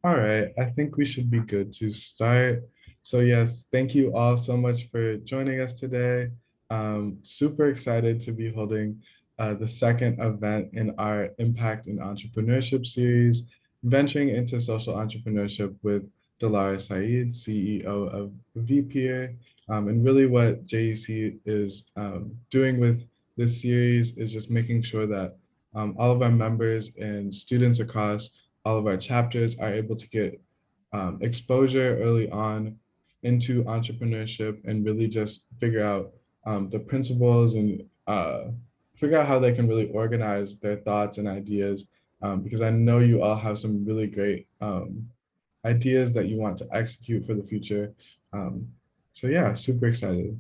All right, I think we should be good to start. So yes, thank you all so much for joining us today. Super excited to be holding the second event in our Impact in Entrepreneurship series, venturing into social entrepreneurship with Dilara Sayeed, CEO of vPeer. And really what JEC is doing with this series is just making sure that all of our members and students across all of our chapters are able to get exposure early on into entrepreneurship and really just figure out the principles and figure out how they can really organize their thoughts and ideas. Because I know you all have some really great ideas that you want to execute for the future. Um, so yeah, super excited.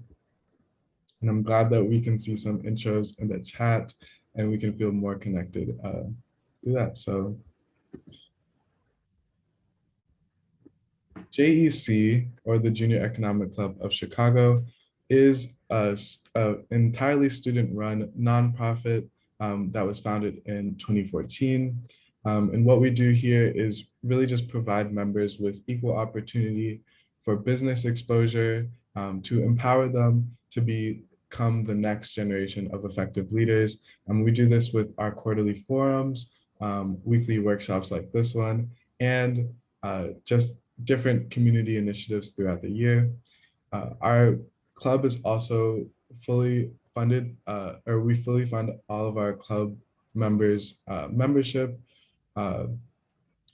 And I'm glad that we can see some intros in the chat and we can feel more connected through that. So JEC, or the Junior Economic Club of Chicago, is a entirely student-run nonprofit that was founded in 2014. And what we do here is really just provide members with equal opportunity for business exposure, to empower them to become the next generation of effective leaders. We do this with our quarterly forums, weekly workshops like this one, and just different community initiatives throughout the year. Our club is also fully funded, or we fully fund all of our club members' membership of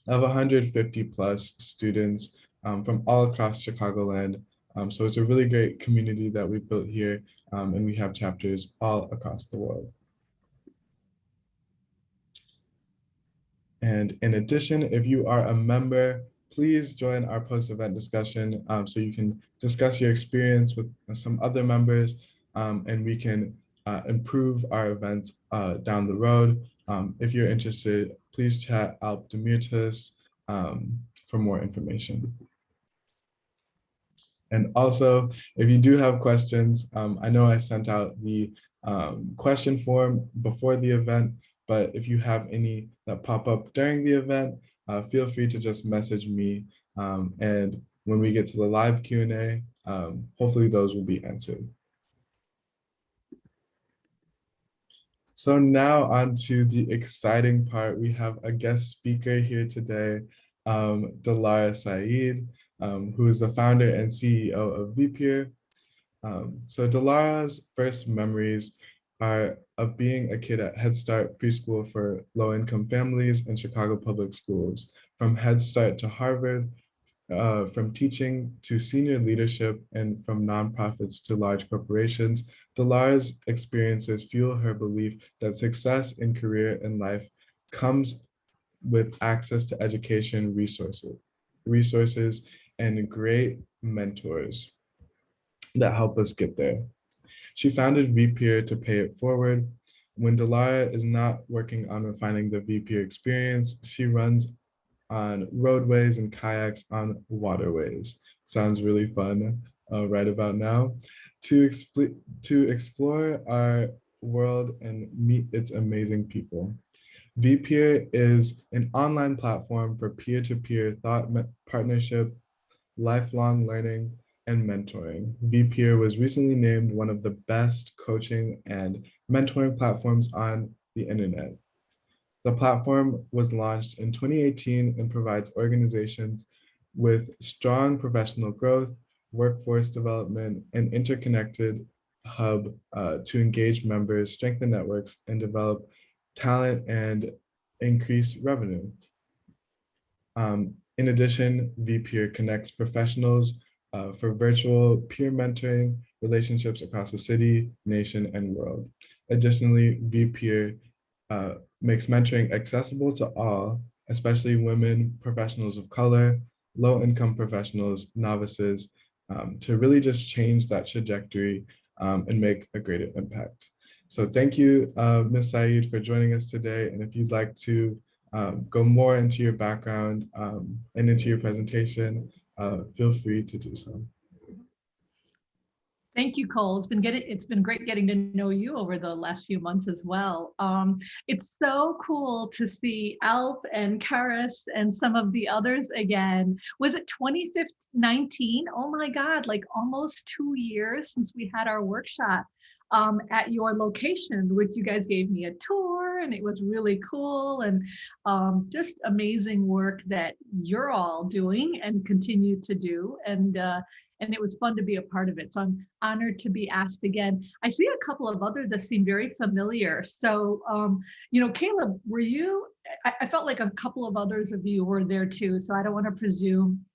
150 plus students from all across Chicagoland. So it's a really great community that we built here, and we have chapters all across the world. And in addition, if you are a member, please join our post-event discussion so you can discuss your experience with some other members, and we can improve our events down the road. If you're interested, please chat Alp Demirtas for more information. And also, if you do have questions, I know I sent out the question form before the event, but if you have any that pop up during the event, feel free to just message me. And when we get to the live Q&A, hopefully those will be answered. So now on to the exciting part. We have a guest speaker here today, Dilara Sayeed, who is the founder and CEO of vPeer. So Dilara's first memories are of being a kid at Headstart Preschool for low-income families in Chicago public schools. From Headstart to Harvard, from teaching to senior leadership, and from nonprofits to large corporations, Dilara's experiences fuel her belief that success in career and life comes with access to education resources and great mentors that help us get there. She founded vPeer to pay it forward. When Dilara is not working on refining the vPeer experience, she runs on roadways and kayaks on waterways. Sounds really fun right about now. To explore our world and meet its amazing people. vPeer is an online platform for peer-to-peer thought partnership, lifelong learning, and mentoring. vPeer was recently named one of the best coaching and mentoring platforms on the internet. The platform was launched in 2018 and provides organizations with strong professional growth, workforce development, and interconnected hub to engage members, strengthen networks, and develop talent and increase revenue. In addition, vPeer connects professionals for virtual peer mentoring relationships across the city, nation, and world. Additionally, vPeer makes mentoring accessible to all, especially women, professionals of color, low-income professionals, novices, to really just change that trajectory and make a greater impact. So thank you, Ms. Saeed, for joining us today. And if you'd like to go more into your background and into your presentation, feel free to do so. Thank you, Cole. It's been great getting to know you over the last few months as well. It's so cool to see Alp and Karis and some of the others again. Was it 2019? Oh my God, like almost 2 years since we had our workshop at your location, which you guys gave me a tour, and it was really cool, and just amazing work that you're all doing and continue to do. And it was fun to be a part of it. So I'm honored to be asked again. I see a couple of others that seem very familiar. So, Caleb, were you? I felt like a couple of others of you were there too. So I don't want to presume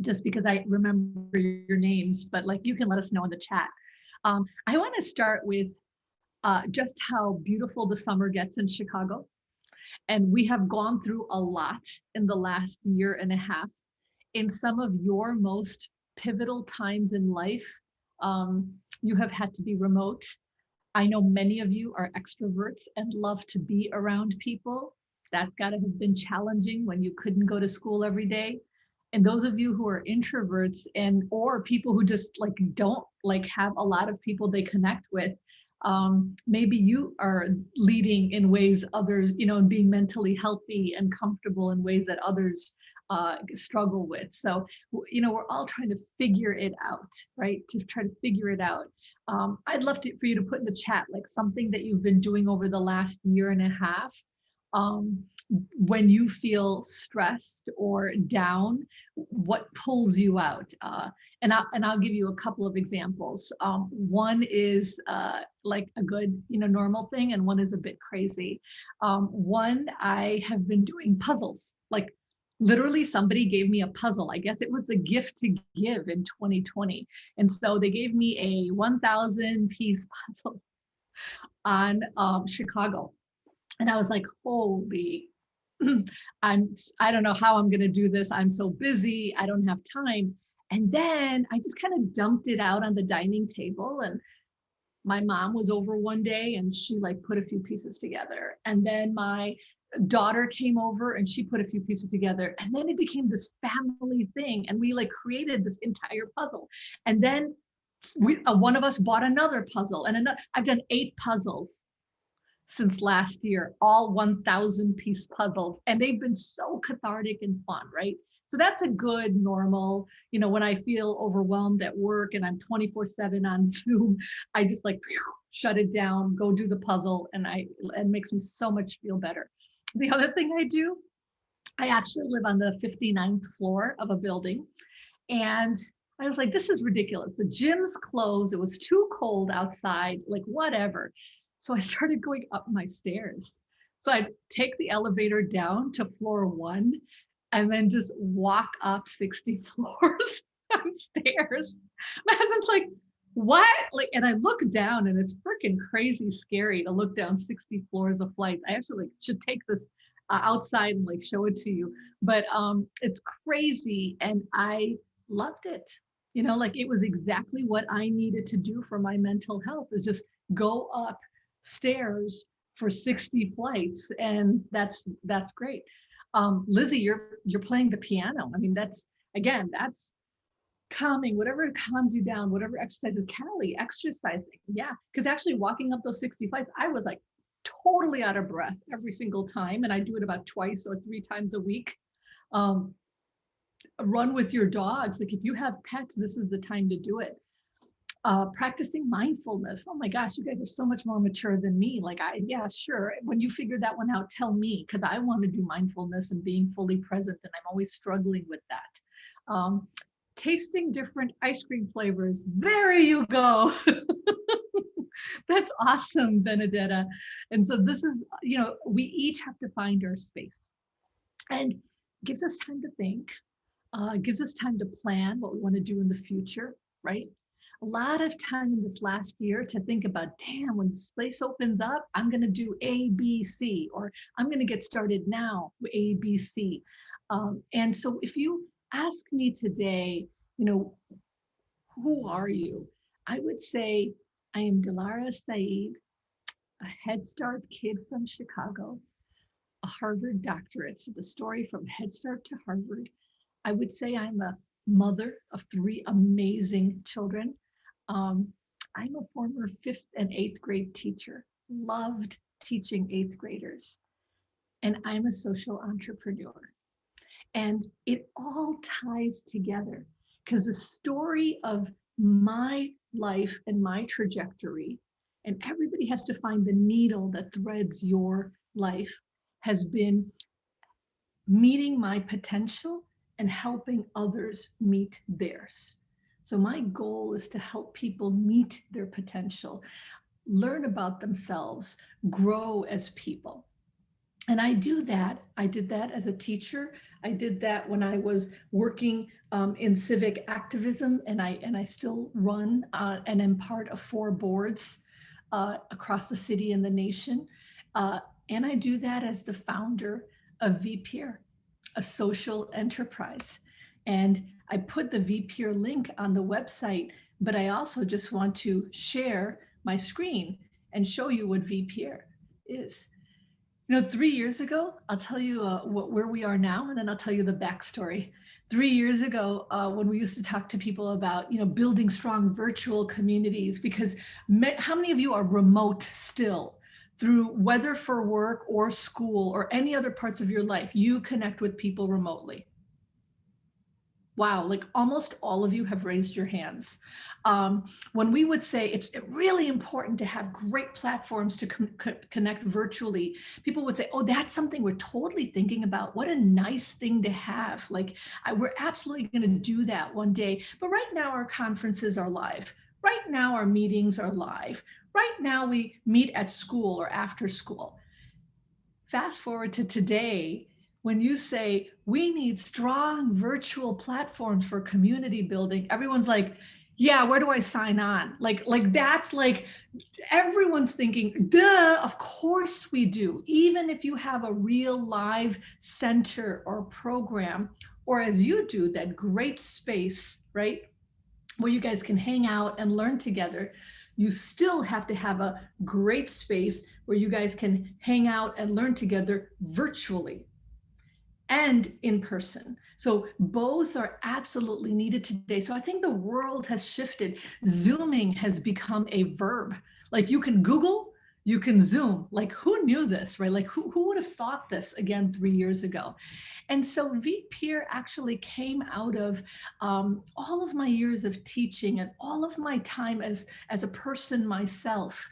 just because I remember your names, but like you can let us know in the chat. I want to start with just how beautiful the summer gets in Chicago. And we have gone through a lot in the last year and a half. In some of your most pivotal times in life, you have had to be remote. I know many of you are extroverts and love to be around people. That's got to have been challenging when you couldn't go to school every day. And those of you who are introverts and or people who just like don't like have a lot of people they connect with, maybe you are leading in ways others, and being mentally healthy and comfortable in ways that others struggle with. So, we're all trying to figure it out, right? To try to figure it out. I'd love for you to put in the chat like something that you've been doing over the last year and a half. Um, when you feel stressed or down, what pulls you out? And I'll give you a couple of examples. One is like a good, normal thing, and one is a bit crazy. One, I have been doing puzzles. Like literally, somebody gave me a puzzle. I guess it was a gift to give in 2020, and so they gave me a 1,000 piece puzzle on Chicago, and I was like, holy. I don't know how I'm going to do this. I'm so busy. I don't have time. And then I just kind of dumped it out on the dining table, and my mom was over one day and she like put a few pieces together. And then my daughter came over and she put a few pieces together. And then it became this family thing. And we like created this entire puzzle. And then one of us bought another puzzle and another. I've done 8 puzzles since last year, all 1,000 piece puzzles. And they've been so cathartic and fun, right? So that's a good normal, when I feel overwhelmed at work and I'm 24/7 on Zoom, I just like shut it down, go do the puzzle, and it makes me so much feel better. The other thing I do, I actually live on the 59th floor of a building. And I was like, this is ridiculous. The gym's closed. It was too cold outside, like whatever. So I started going up my stairs. So I'd take the elevator down to floor 1 and then just walk up 60 floors on stairs. My husband's like, what? Like, and I look down and it's freaking crazy scary to look down 60 floors of flights. I actually should take this outside and like show it to you. But it's crazy. And I loved it. Like it was exactly what I needed to do for my mental health, is just go up stairs for 60 flights. And that's great. Lizzie, you're playing the piano. I mean, that's calming, whatever calms you down, whatever exercises. Callie, exercising. Yeah. Because actually walking up those 60 flights, I was like totally out of breath every single time. And I do it about 2 or 3 times a week. Run with your dogs. Like if you have pets, this is the time to do it. Practicing mindfulness. Oh my gosh, you guys are so much more mature than me. Like yeah, sure. When you figure that one out, tell me, because I want to do mindfulness and being fully present, and I'm always struggling with that. Tasting different ice cream flavors. There you go. That's awesome, Benedetta. And so this is, we each have to find our space, and gives us time to think, gives us time to plan what we want to do in the future, right? A lot of time in this last year to think about, damn, when this place opens up, I'm going to do A, B, C, or I'm going to get started now, A, B, C. And so if you ask me today, who are you? I would say I am Dilara Sayeed, a Head Start kid from Chicago, a Harvard doctorate. So the story from Head Start to Harvard. I would say I'm a mother of 3 amazing children. I'm a former 5th and 8th grade teacher, loved teaching 8th graders, and I'm a social entrepreneur. And it all ties together because the story of my life and my trajectory, and everybody has to find the needle that threads your life, has been meeting my potential and helping others meet theirs. So my goal is to help people meet their potential, learn about themselves, grow as people. And I do that. I did that as a teacher. I did that when I was working in civic activism, and I still run and am part of 4 boards across the city and the nation. And I do that as the founder of vPeer, a social enterprise. And I put the vPeer link on the website, but I also just want to share my screen and show you what vPeer is. 3 years ago, I'll tell you where we are now, and then I'll tell you the backstory. 3 years ago, when we used to talk to people about, building strong virtual communities, because how many of you are remote still? Through whether for work or school or any other parts of your life, you connect with people remotely. Wow, like almost all of you have raised your hands. When we would say it's really important to have great platforms to connect virtually, people would say, oh, that's something we're totally thinking about. What a nice thing to have. Like, we're absolutely going to do that one day. But right now, our conferences are live. Right now, our meetings are live. Right now, we meet at school or after school. Fast forward to today, when you say we need strong virtual platforms for community building, everyone's like, yeah, where do I sign on? Like that's like everyone's thinking, duh, of course we do. Even if you have a real live center or program, or as you do, that great space, right, where you guys can hang out and learn together, you still have to have a great space where you guys can hang out and learn together virtually and in person. So both are absolutely needed today. So I think the world has shifted. Zooming has become a verb. Like you can Google, you can Zoom. Like who knew this, right? Like who would have thought this again 3 years ago? And so vPeer actually came out of all of my years of teaching and all of my time as a person myself.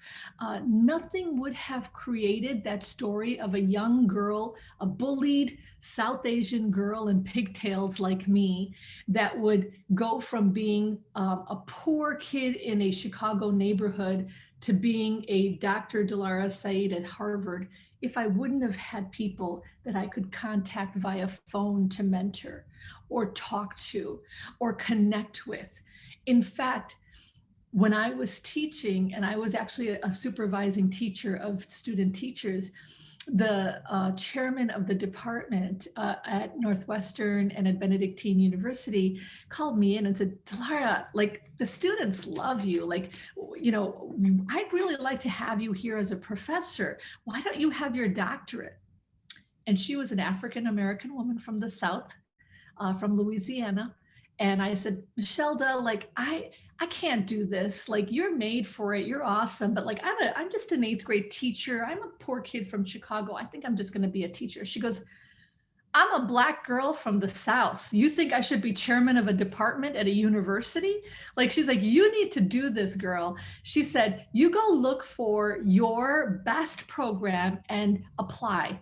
Nothing would have created that story of a young girl, a bullied South Asian girl in pigtails like me, that would go from being a poor kid in a Chicago neighborhood to being a Dr. Dilara Sayeed at Harvard, if I wouldn't have had people that I could contact via phone to mentor or talk to or connect with. In fact, when I was teaching, and I was actually a supervising teacher of student teachers, the chairman of the department at Northwestern and at Benedictine University called me in and said, Dilara, like the students love you. Like, I'd really like to have you here as a professor. Why don't you have your doctorate? And she was an African-American woman from the South, from Louisiana. And I said, Michelda, like I can't do this. Like you're made for it. You're awesome. But like I'm just an 8th grade teacher. I'm a poor kid from Chicago. I think I'm just going to be a teacher. She goes, I'm a Black girl from the South. You think I should be chairman of a department at a university? Like, she's like, you need to do this, girl. She said, you go look for your best program and apply.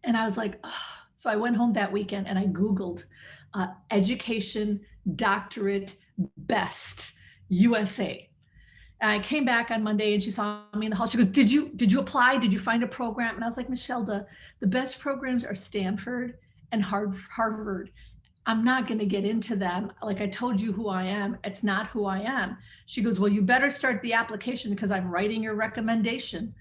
And I was like, oh. So I went home that weekend and I Googled education, doctorate, best USA. And I came back on Monday and she saw me in the hall. She goes, did you apply? Did you find a program? And I was like, Michelda, the best programs are Stanford and Harvard. I'm not going to get into them. Like I told you who I am. It's not who I am. She goes, well, you better start the application because I'm writing your recommendation.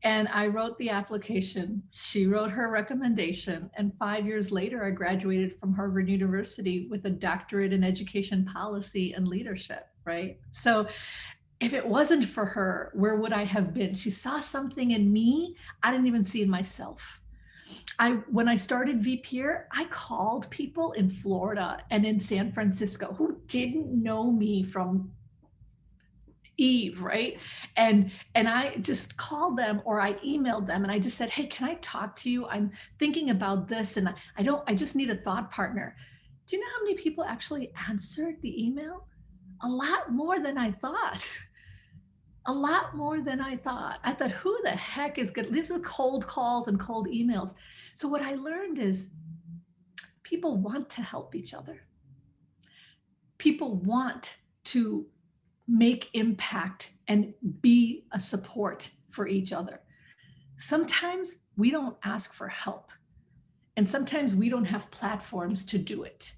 And I wrote the application. She wrote her recommendation. And 5 years later, I graduated from Harvard University with a doctorate in education policy and leadership, right? So if it wasn't for her, where would I have been? She saw something in me I didn't even see in myself. When I started vPeer, I called people in Florida and in San Francisco who didn't know me from Eve, right? And I just called them or I emailed them and I just said, hey, can I talk to you? I'm thinking about this and I just need a thought partner. Do you know how many people actually answered the email? A lot more than I thought. A lot more than I thought. I thought, who the heck is good? These are cold calls and cold emails. So what I learned is people want to help each other. People want to make impact and be a support for each other. Sometimes we don't ask for help, and sometimes we don't have platforms to do it.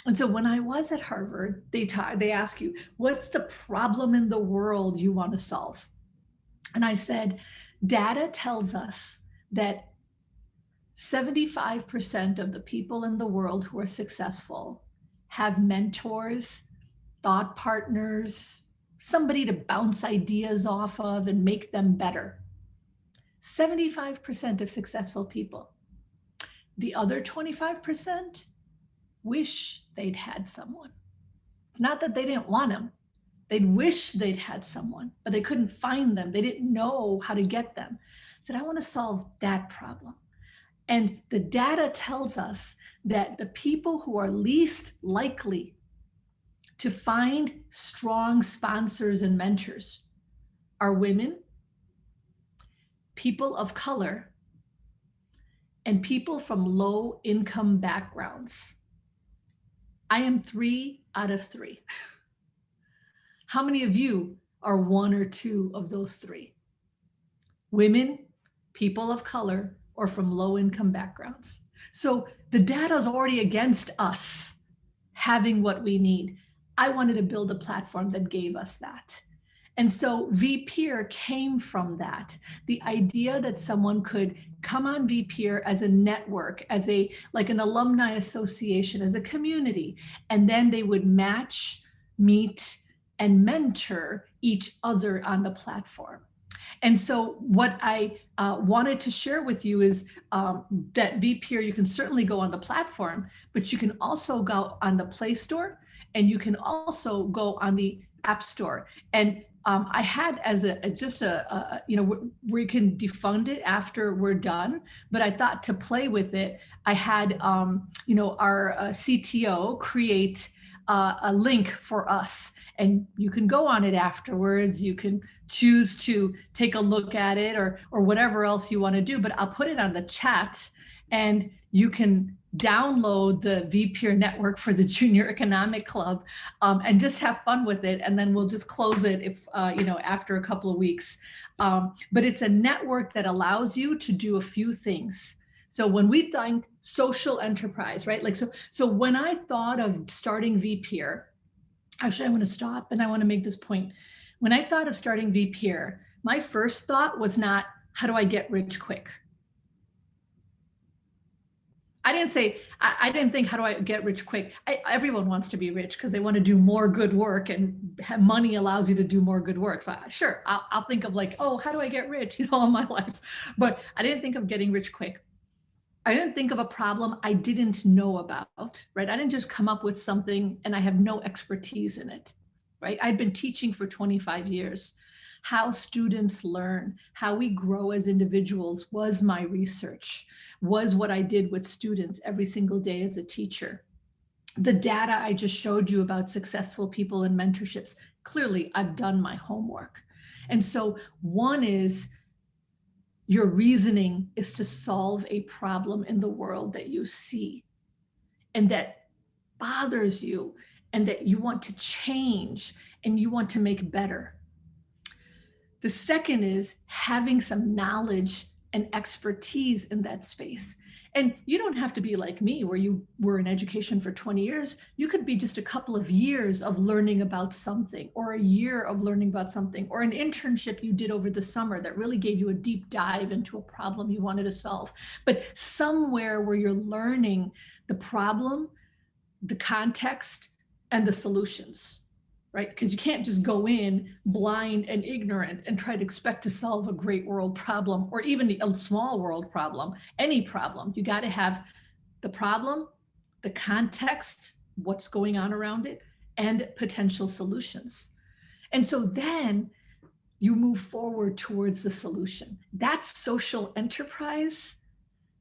And so when I was at Harvard, they ask you, what's the problem in the world you want to solve? And I said, data tells us that 75% of the people in the world who are successful have mentors, thought partners, somebody to bounce ideas off of and make them better. 75% of successful people. The other 25% wish they'd had someone. It's not that they didn't want them. They'd wish they'd had someone, but they couldn't find them. They didn't know how to get them. I said, I want to solve that problem. And the data tells us that the people who are least likely to find strong sponsors and mentors are women, people of color, and people from low income backgrounds. I am 3 out of 3. How many of you are 1 or 2 of those 3? Women, people of color, or from low income backgrounds. So the data is already against us having what we need. I wanted to build a platform that gave us that. And so vPeer came from that. The idea that someone could come on vPeer as a network, as like an alumni association, as a community, and then they would match, meet, and mentor each other on the platform. And so what I wanted to share with you is that vPeer, you can certainly go on the platform, but you can also go on the Play Store, and you can also go on the App Store. And I had as we can defund it after we're done, but I thought to play with it, I had our CTO create a link for us, and you can go on it afterwards. You can choose to take a look at it or whatever else you want to do, but I'll put it on the chat, and you can download the vPeer network for the Junior Economic Club and just have fun with it. And then we'll just close it if, after a couple of weeks. But it's a network that allows you to do a few things. So when we think social enterprise, right? So when I thought of starting vPeer, actually, I want to stop and I want to make this point. When I thought of starting vPeer, my first thought was not, how do I get rich quick? I didn't think, how do I get rich quick? Everyone wants to be rich because they want to do more good work, and money allows you to do more good work. So sure, I'll think of like, oh, how do I get rich, all my life. But I didn't think of getting rich quick. I didn't think of a problem I didn't know about, right? I didn't just come up with something and I have no expertise in it, right? I'd been teaching for 25 years. How students learn, how we grow as individuals was my research, was what I did with students every single day as a teacher. The data I just showed you about successful people in mentorships, clearly I've done my homework. And so one is, your reasoning is to solve a problem in the world that you see and that bothers you and that you want to change and you want to make better. The second is having some knowledge and expertise in that space. And you don't have to be like me, where you were in education for 20 years. You could be just a couple of years of learning about something, or a year of learning about something, or an internship you did over the summer that really gave you a deep dive into a problem you wanted to solve. But somewhere where you're learning the problem, the context, and the solutions. Right? Because you can't just go in blind and ignorant and try to expect to solve a great world problem, or even a small world problem, any problem. You got to have the problem, the context, what's going on around it, and potential solutions. And so then you move forward towards the solution. That's social enterprise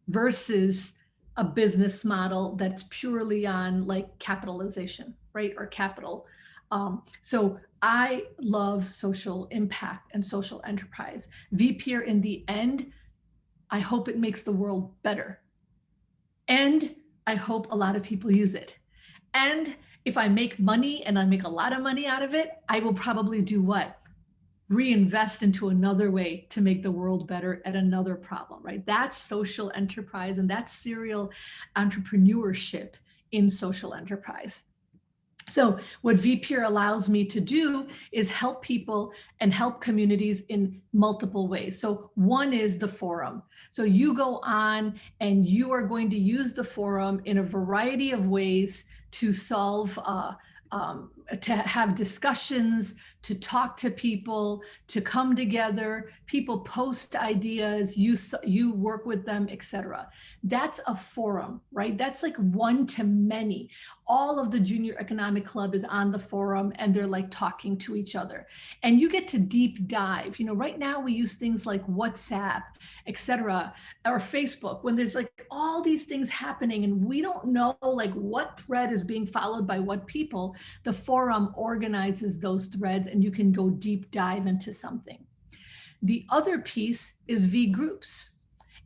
versus a business model that's purely on like capitalization, right? Or capital. So I love social impact and social enterprise. vPeer in the end, I hope it makes the world better. And I hope a lot of people use it. And if I make money and I make a lot of money out of it, I will probably do what? Reinvest into another way to make the world better at another problem, right? That's social enterprise, and that's serial entrepreneurship in social enterprise. So what vPeer allows me to do is help people and help communities in multiple ways. So one is the forum. So you go on and you are going to use the forum in a variety of ways to solve to have discussions, to talk to people, to come together. People post ideas, you work with them, etc. That's a forum, right? That's like one to many. All of the Junior Economic Club is on the forum and they're like talking to each other. And you get to deep dive. You know, right now we use things like WhatsApp, etc., or Facebook, when there's like all these things happening and we don't know like what thread is being followed by what people. The forum organizes those threads and you can go deep dive into something. The other piece is vGroups.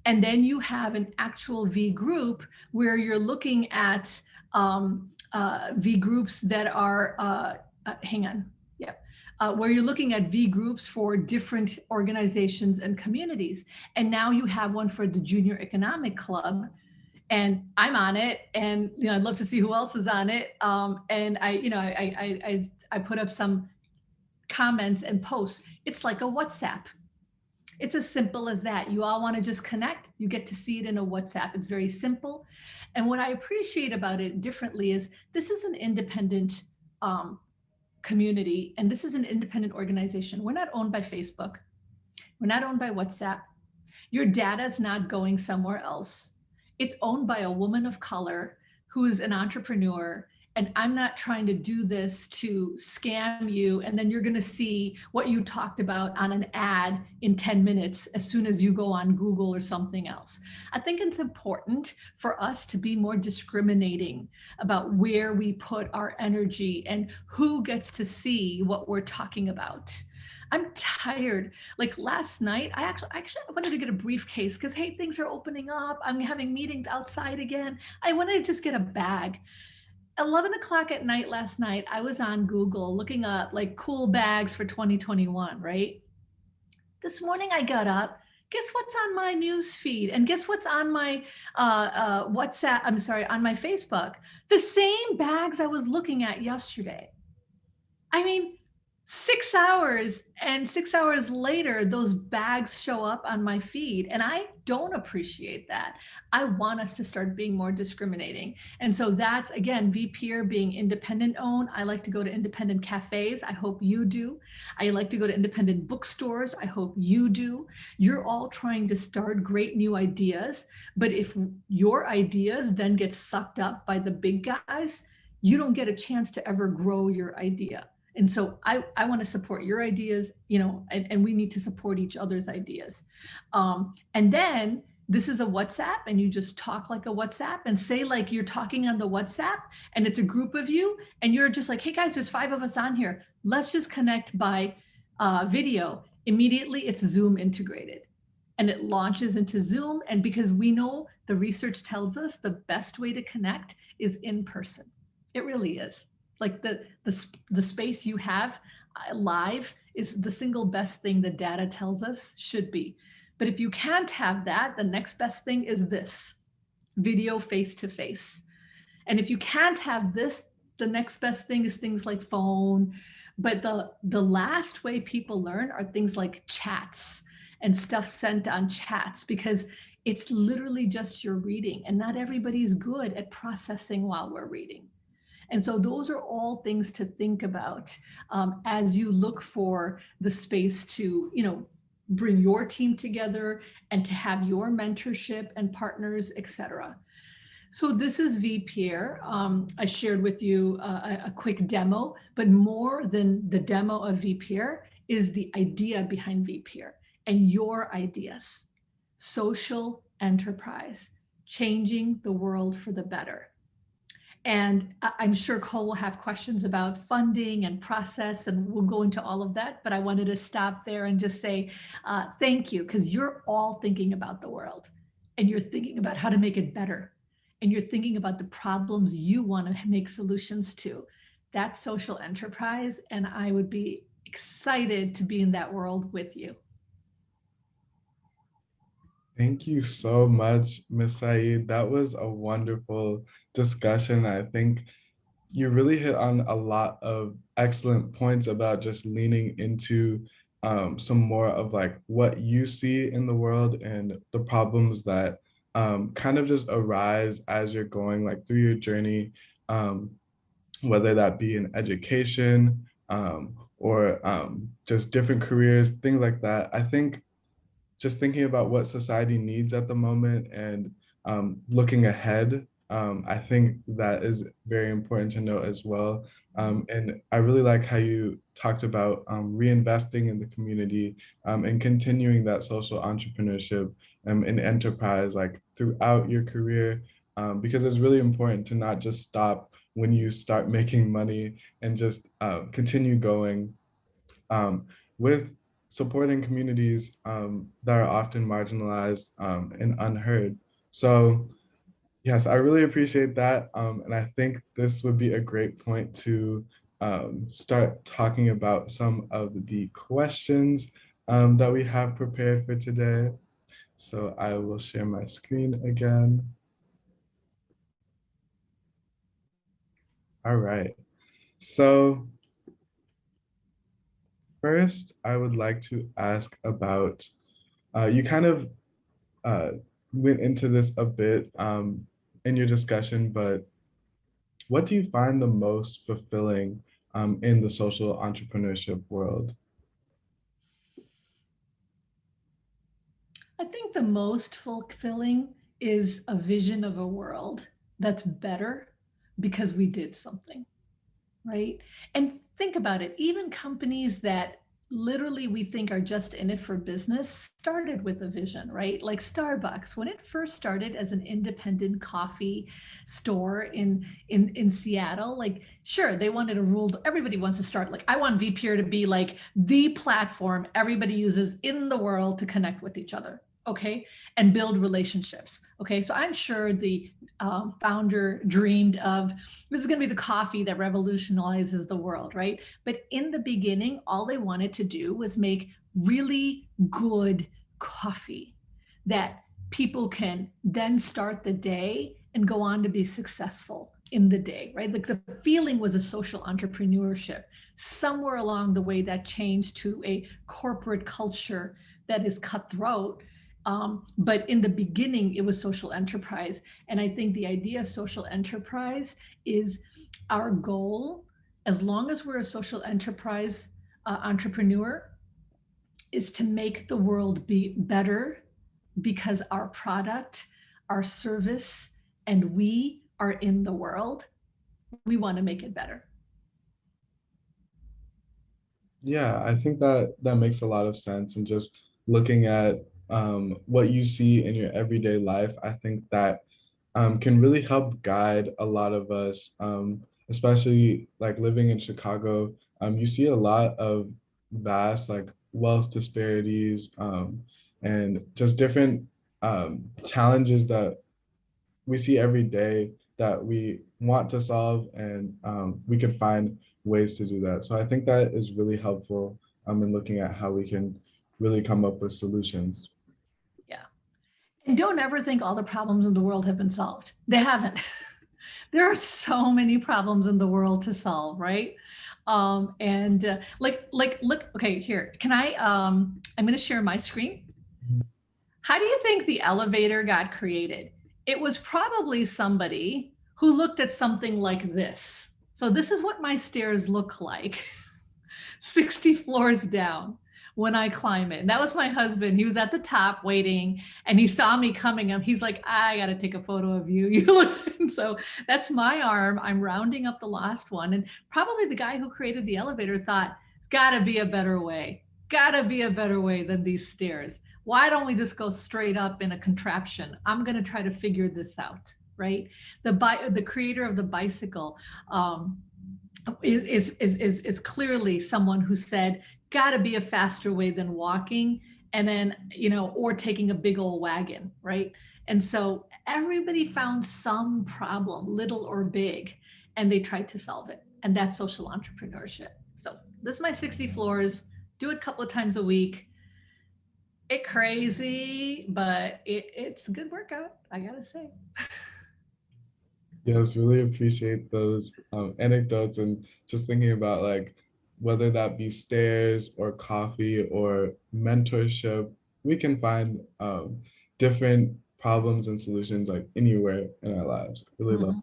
And then you have an actual vGroup where you're looking at vGroups that are, hang on, yep. Where you're looking at vGroups for different organizations and communities. And now you have one for the Junior Economic Club, and I'm on it, and you know, I'd love to see who else is on it. And I put up some comments and posts. It's like a WhatsApp. It's as simple as that. You all want to just connect, you get to see it in a WhatsApp. It's very simple. And what I appreciate about it differently is this is an independent community, and this is an independent organization. We're not owned by Facebook. We're not owned by WhatsApp. Your data is not going somewhere else. It's owned by a woman of color who's an entrepreneur. And I'm not trying to do this to scam you. And then you're going to see what you talked about on an ad in 10 minutes as soon as you go on Google or something else. I think it's important for us to be more discriminating about where we put our energy and who gets to see what we're talking about. I'm tired. Like last night, I actually wanted to get a briefcase because, hey, things are opening up. I'm having meetings outside again. I wanted to just get a bag. 11 o'clock at night last night, I was on Google looking up like cool bags for 2021, right? This morning I got up. Guess what's on my news feed? And guess what's on my WhatsApp? I'm sorry, on my Facebook? The same bags I was looking at yesterday. I mean, 6 hours, and 6 hours later, those bags show up on my feed. And I don't appreciate that. I want us to start being more discriminating. And so that's, again, vPeer being independent owned. I like to go to independent cafes. I hope you do. I like to go to independent bookstores. I hope you do. You're all trying to start great new ideas. But if your ideas then get sucked up by the big guys, you don't get a chance to ever grow your idea. And so I want to support your ideas, you know, and we need to support each other's ideas. And then this is a WhatsApp, and you just talk like a WhatsApp and say like you're talking on the WhatsApp and it's a group of you and you're just like, hey guys, there's 5 of us on here. Let's just connect by video. Immediately it's Zoom integrated and it launches into Zoom. And because we know the research tells us the best way to connect is in person. It really is. Like the space you have live is the single best thing the data tells us should be. But if you can't have that, the next best thing is this, video face-to-face. And if you can't have this, the next best thing is things like phone. But the last way people learn are things like chats and stuff sent on chats, because it's literally just your reading, and not everybody's good at processing while we're reading. And so those are all things to think about as you look for the space to, you know, bring your team together and to have your mentorship and partners, et cetera. So this is vPeer. I shared with you a quick demo, but more than the demo of vPeer is the idea behind vPeer and your ideas. Social enterprise, changing the world for the better. And I'm sure Cole will have questions about funding and process, and we'll go into all of that. But I wanted to stop there and just say thank you, because you're all thinking about the world and you're thinking about how to make it better. And you're thinking about the problems you want to make solutions to. That's social enterprise. And I would be excited to be in that world with you. Thank you so much, Ms. Saeed. That was a wonderful discussion. I think you really hit on a lot of excellent points about just leaning into some more of like what you see in the world and the problems that kind of just arise as you're going like through your journey, whether that be in education or just different careers, things like that. I think just thinking about what society needs at the moment and looking ahead, I think that is very important to note as well. And I really like how you talked about reinvesting in the community and continuing that social entrepreneurship and enterprise like throughout your career, because it's really important to not just stop when you start making money and just continue going with supporting communities that are often marginalized and unheard. So yes, I really appreciate that. And I think this would be a great point to start talking about some of the questions that we have prepared for today. So I will share my screen again. All right. So first, I would like to ask about, you kind of uh, went into this a bit in your discussion, but what do you find the most fulfilling in the social entrepreneurship world? I think the most fulfilling is a vision of a world that's better because we did something, right? And think about it, even companies that literally we think are just in it for business started with a vision, right? Like Starbucks, when it first started as an independent coffee store in Seattle, like sure, they wanted a rule. Everybody wants to start like, I want vPeer to be like the platform everybody uses in the world to connect with each other, okay, and build relationships. Okay, so I'm sure the founder dreamed of this is going to be the coffee that revolutionizes the world, right? But in the beginning, all they wanted to do was make really good coffee that people can then start the day and go on to be successful in the day, right? Like the feeling was a social entrepreneurship. Somewhere along the way, that changed to a corporate culture that is cutthroat. But in the beginning, it was social enterprise. And I think the idea of social enterprise is our goal, as long as we're a social enterprise entrepreneur, is to make the world be better because our product, our service, and we are in the world. We want to make it better. Yeah, I think that that makes a lot of sense. And just looking at what you see in your everyday life, I think that can really help guide a lot of us, especially like living in Chicago. You see a lot of vast like wealth disparities and just different challenges that we see every day that we want to solve, and we can find ways to do that. So I think that is really helpful in looking at how we can really come up with solutions. Yeah. And don't ever think all the problems in the world have been solved. They haven't. There are so many problems in the world to solve, right? And look, okay, here, can I'm going to share my screen. How do you think the elevator got created? It was probably somebody who looked at something like this. So this is what my stairs look like, 60 floors down. when I climb it. And that was my husband. He was at the top waiting and he saw me coming up. He's like, I got to take a photo of you. And so that's my arm. I'm rounding up the last one. And probably the guy who created the elevator thought, gotta be a better way. Gotta be a better way than these stairs. Why don't we just go straight up in a contraption? I'm going to try to figure this out, right? The creator of the bicycle, is clearly someone who said, got to be a faster way than walking, and then, or taking a big old wagon, right? And so everybody found some problem, little or big, and they tried to solve it. And that's social entrepreneurship. So this is my 60 floors, do it a couple of times a week. It crazy, but it's a good workout, I gotta say. Yes, really appreciate those anecdotes, and just thinking about like whether that be stairs or coffee or mentorship, we can find different problems and solutions like anywhere in our lives. I really love.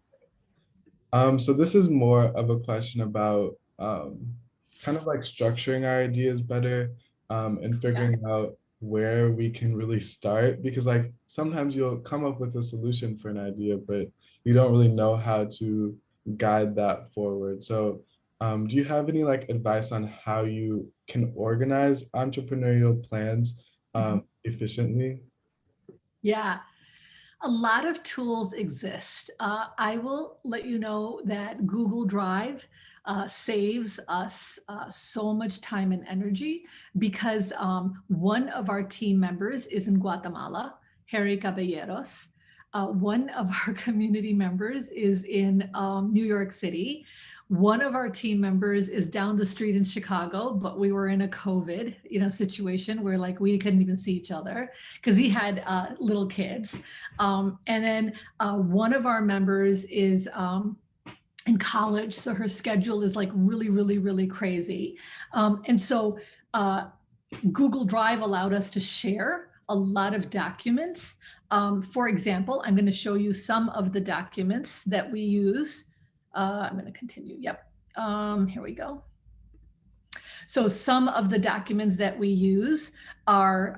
Mhm. So this is more of a question about kind of like structuring our ideas better, and Yeah. figuring out where we can really start, because like sometimes you'll come up with a solution for an idea, but you don't really know how to guide that forward. So do you have any like advice on how you can organize entrepreneurial plans Mhm. efficiently? Yeah. A lot of tools exist. I will let you know that Google Drive saves us so much time and energy because one of our team members is in Guatemala, Harry Caballeros. One of our community members is in New York City. One of our team members is down the street in Chicago, but we were in a COVID, situation where like we couldn't even see each other because he had little kids. And then one of our members is in college, so her schedule is like really, really, really crazy. And so Google Drive allowed us to share a lot of documents. For example, I'm going to show you some of the documents that we use. I'm going to continue. Yep. Here we go. So some of the documents that we use are,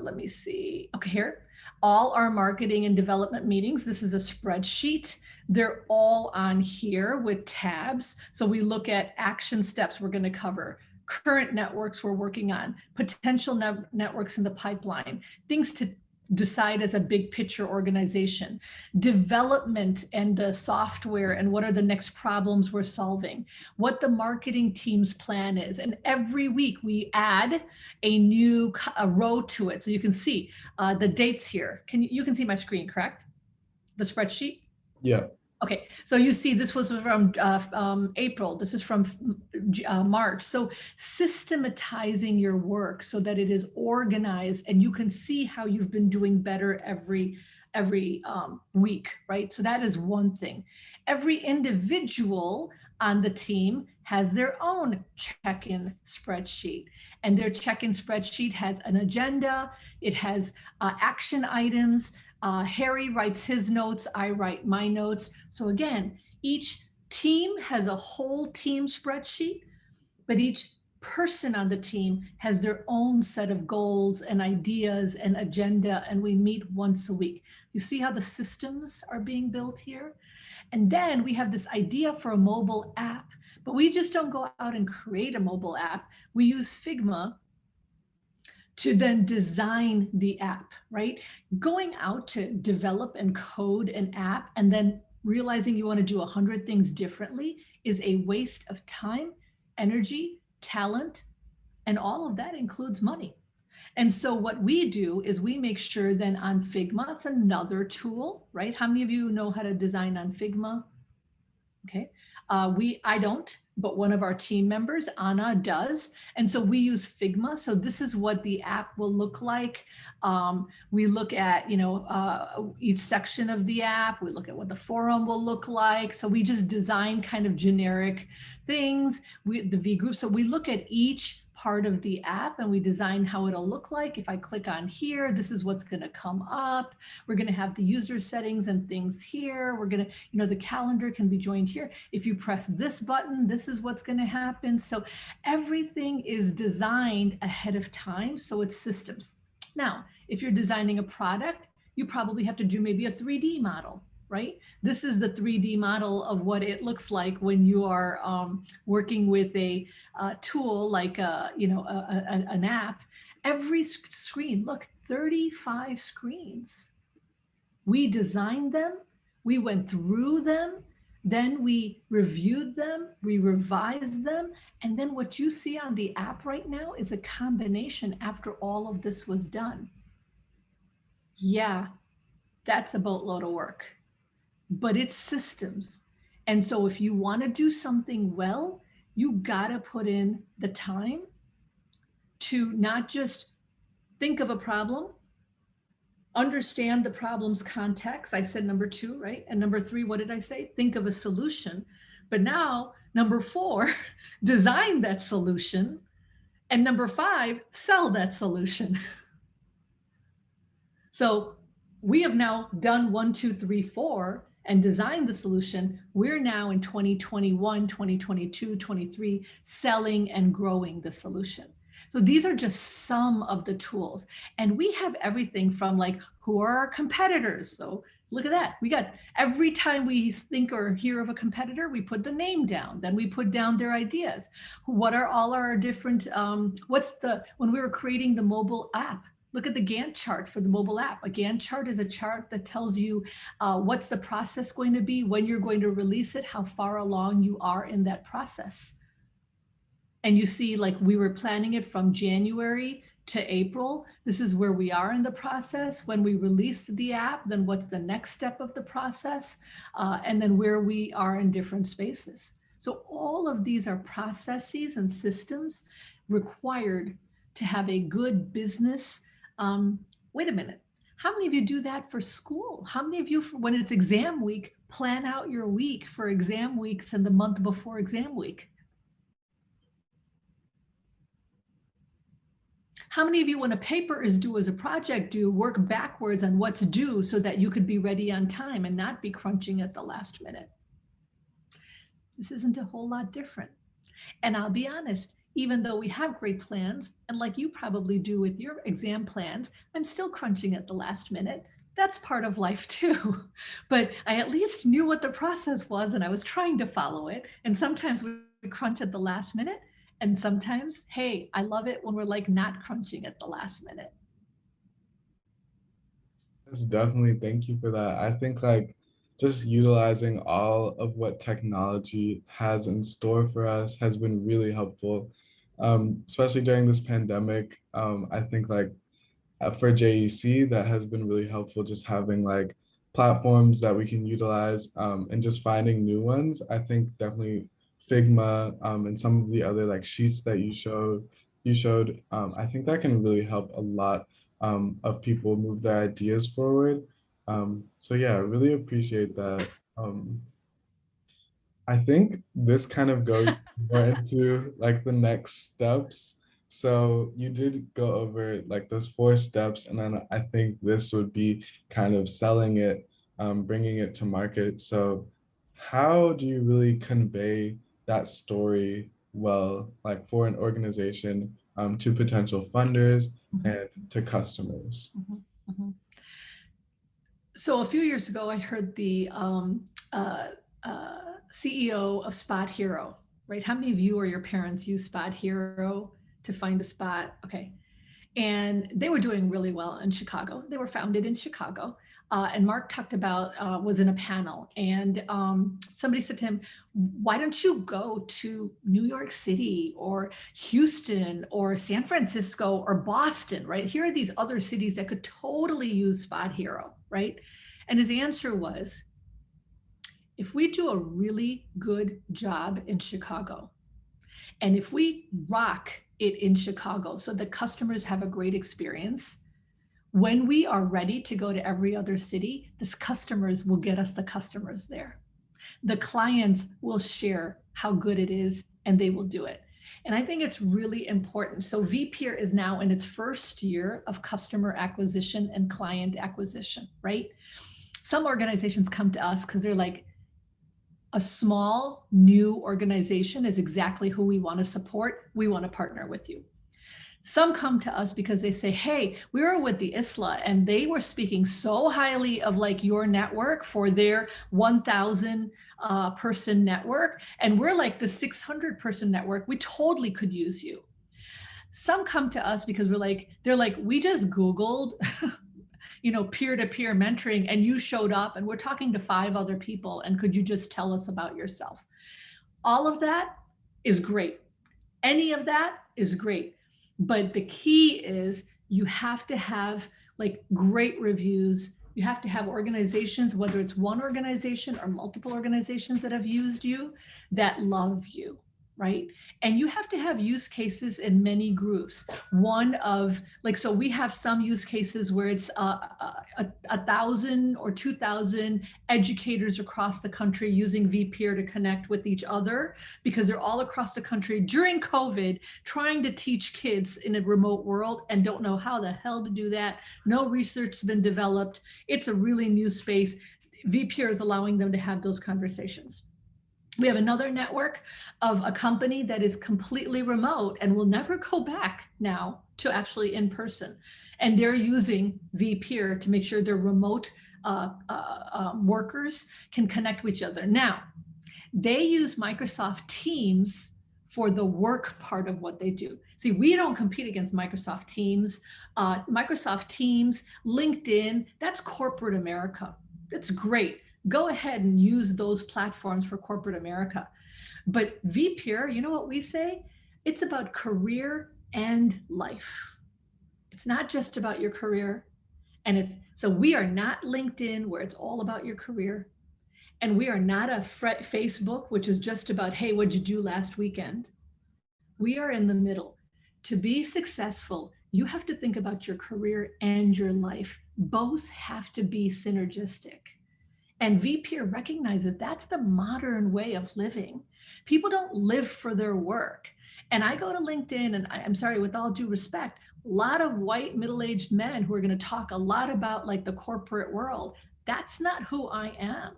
let me see, okay, here, all our marketing and development meetings. This is a spreadsheet. They're all on here with tabs. So we look at action steps we're going to cover, current networks we're working on, potential networks in the pipeline, things to decide as a big picture organization, development and the software and what are the next problems we're solving, what the marketing team's plan is. And every week we add a new row to it. So you can see the dates here. You can see my screen, correct? The spreadsheet? Yeah. Okay, so you see this was from April, this is from March. So systematizing your work so that it is organized and you can see how you've been doing better every week, right? So that is one thing. Every individual on the team has their own check-in spreadsheet, and their check-in spreadsheet has an agenda, it has action items. Harry writes his notes, I write my notes. So again, each team has a whole team spreadsheet, but each person on the team has their own set of goals and ideas and agenda, and we meet once a week. You see how the systems are being built here? And then we have this idea for a mobile app, but we just don't go out and create a mobile app. We use Figma to then design the app, right? Going out to develop and code an app and then realizing you want to do 100 things differently is a waste of time, energy, talent, and all of that includes money. And so what we do is we make sure then on Figma, it's another tool, right? How many of you know how to design on Figma? Okay. I don't, but one of our team members, Anna, does. And so we use Figma. So this is what the app will look like. We look at, each section of the app. We look at what the forum will look like. So we just design kind of generic things. The vGroups. So we look at each part of the app and we design how it'll look like. If I click on here, this is what's going to come up. We're going to have the user settings and things here. We're going to, the calendar can be joined here. If you press this button this is what's going to happen. So everything is designed ahead of time. So it's systems. Now, if you're designing a product, you probably have to do maybe a 3D model, right? This is the 3D model of what it looks like when you are working with a tool like an app. Every screen, look, 35 screens. We designed them, we went through them, then we reviewed them, we revised them, and then what you see on the app right now is a combination after all of this was done. Yeah, that's a boatload of work, but it's systems. And so if you want to do something well, you got to put in the time to not just think of a problem, understand the problem's context. I said number 2, right? And number 3, what did I say? Think of a solution. But now, number 4, design that solution. And number 5, sell that solution. So we have now done 1, 2, 3, 4 and designed the solution. We're now in 2021, 2022, 23, selling and growing the solution. So these are just some of the tools. And we have everything from like, who are our competitors? So look at that. We got, every time we think or hear of a competitor, we put the name down. Then we put down their ideas. What are all our different, when we were creating the mobile app, look at the Gantt chart for the mobile app. A Gantt chart is a chart that tells you what's the process going to be, when you're going to release it, how far along you are in that process. And you see, like, we were planning it from January to April. This is where we are in the process. When we released the app, then what's the next step of the process? And then where we are in different spaces. So all of these are processes and systems required to have a good business. Wait a minute. How many of you do that for school? How many of you, when it's exam week, plan out your week for exam weeks and the month before exam week? How many of you, when a paper is due as a project due, work backwards on what's due so that you could be ready on time and not be crunching at the last minute? This isn't a whole lot different. And I'll be honest, even though we have great plans, and like you probably do with your exam plans, I'm still crunching at the last minute. That's part of life too. But I at least knew what the process was and I was trying to follow it. And sometimes we crunch at the last minute. And sometimes, hey, I love it when we're like not crunching at the last minute. Yes, definitely. Thank you for that. I think like just utilizing all of what technology has in store for us has been really helpful, especially during this pandemic. I think like for JEC, that has been really helpful, just having like platforms that we can utilize and just finding new ones. I think definitely Figma and some of the other like sheets that you showed, I think that can really help a lot of people move their ideas forward. So yeah, I really appreciate that. I think this kind of goes more into like the next steps. So you did go over like those 4 steps, and then I think this would be kind of selling it, bringing it to market. So how do you really convey that story well, like for an organization, to potential funders and to customers? Mm-hmm. Mm-hmm. So a few years ago, I heard the CEO of Spot Hero, right? How many of you or your parents use Spot Hero to find a spot? Okay. And they were doing really well in Chicago. They were founded in Chicago. And Mark talked about, was in a panel, and somebody said to him, why don't you go to New York City or Houston or San Francisco or Boston, right? Here are these other cities that could totally use Spot Hero, right? And his answer was, if we do a really good job in Chicago, and if we rock it in Chicago so the customers have a great experience, when we are ready to go to every other city, this customers will get us the customers there. The clients will share how good it is and they will do it. And I think it's really important. So vPeer is now in its first year of customer acquisition and client acquisition, right? Some organizations come to us because they're like, a small new organization is exactly who we want to support. We want to partner with you. Some come to us because they say, hey, we were with the ISLA and they were speaking so highly of like your network for their 1,000 person network. And we're like the 600 person network. We totally could use you. Some come to us because they're like, we just Googled, peer-to-peer mentoring and you showed up and we're talking to 5 other people. And could you just tell us about yourself? All of that is great. Any of that is great. But the key is you have to have like great reviews. You have to have organizations, whether it's one organization or multiple organizations that have used you, that love you, right? And you have to have use cases in many groups. One of like, so we have some use cases where it's 1,000 or 2,000 educators across the country using vPeer to connect with each other because they're all across the country during COVID trying to teach kids in a remote world and don't know how the hell to do that. No research has been developed. It's a really new space. vPeer is allowing them to have those conversations. We have another network of a company that is completely remote and will never go back now to actually in person. And they're using vPeer to make sure their remote workers can connect with each other. Now, they use Microsoft Teams for the work part of what they do. See, we don't compete against Microsoft Teams. Microsoft Teams, LinkedIn, that's corporate America. That's great. Go ahead and use those platforms for corporate America. But vPeer, you know what we say? It's about career and life. It's not just about your career. And so we are not LinkedIn where it's all about your career. And we are not a Facebook, which is just about, hey, what'd you do last weekend? We are in the middle. To be successful, you have to think about your career and your life. Both have to be synergistic. And vPeer recognizes that's the modern way of living. People don't live for their work. And I go to LinkedIn, and I'm sorry, with all due respect, a lot of white middle-aged men who are going to talk a lot about like the corporate world. That's not who I am.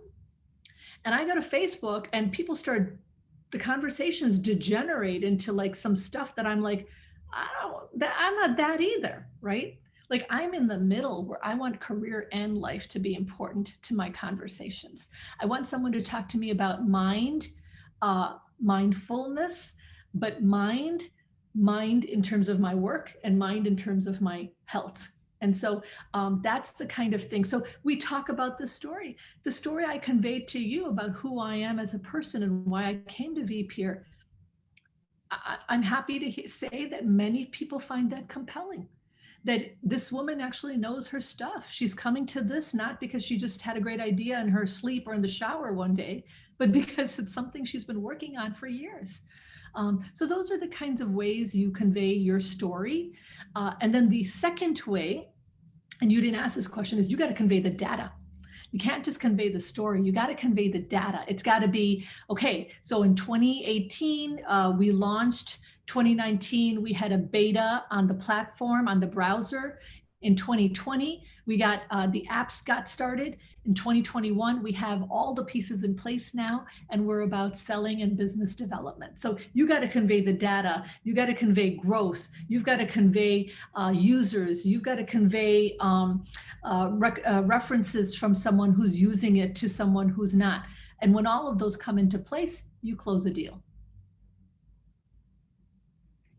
And I go to Facebook and people start, the conversations degenerate into like some stuff that I'm like, I'm not that either, right? Like I'm in the middle where I want career and life to be important to my conversations. I want someone to talk to me about mindfulness, but mind in terms of my work and mind in terms of my health. And so that's the kind of thing. So we talk about the story I conveyed to you about who I am as a person and why I came to vPeer. I'm happy to say that many people find that compelling, that this woman actually knows her stuff. She's coming to this not because she just had a great idea in her sleep or in the shower one day, but because it's something she's been working on for years. So those are the kinds of ways you convey your story. And then the second way, and you didn't ask this question, is you got to convey the data. You can't just convey the story. You got to convey the data. It's got to be, okay, so in 2018, we launched. 2019, we had a beta on the platform, on the browser. In 2020, we got the apps got started. In 2021, we have all the pieces in place now, and we're about selling and business development. So you got to convey the data. You got to convey growth. You've got to convey users. You've got to convey references from someone who's using it to someone who's not. And when all of those come into place, you close a deal.